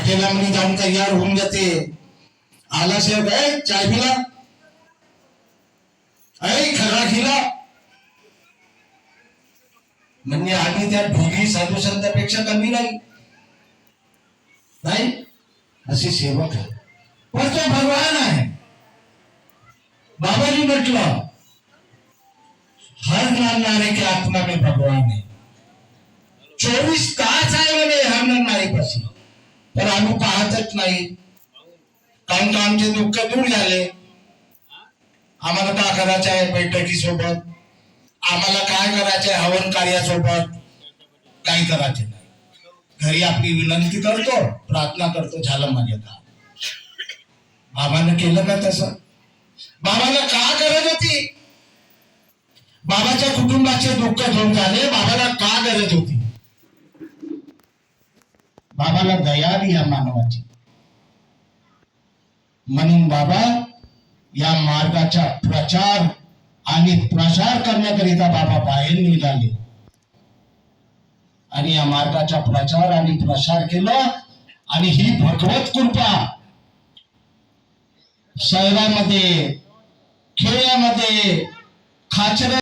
हॉटेलामध्ये जाऊन तयार होऊन जाते. आला साहेब आहे चाय पिला खरा खिला म्हणजे आम्ही त्या ढोगी साधू संतांपेक्षा कमी नाही असे सेवक आहे. पण तो भगवान आहे. बाबाजी म्हटलं हर नारे की आत्मा में भगवान है. 24 तास आहे म्हणे हर नारेपाशी. तर आम्ही पाहतच नाही. कारण का आमचे दुःख दूर झाले. आम्हाला काय करायचं आहे बैठकीसोबत, आम्हाला काय करायचं आहे हवन कार्यासोबत, काही करायचे नाही. घरी आपली विनंती करतो, प्रार्थना करतो, झालं माझे काम. बाबानं केलं का तसं? बाबाला का गरज होती? बाबाच्या कुटुंबाचे दुःख दूर झाले. बाबाला का गरज होती? बाबाला दया आली या मानवाची. म्हणून बाबा या मार्गाचा प्रचार आणि प्रसार करण्याकरिता बाबा बाहेर निघाले आणि या मार्गाचा प्रचार आणि प्रसार केला. आणि ही भगवत कृपा शहरामध्ये, खेड्यामध्ये, खाचर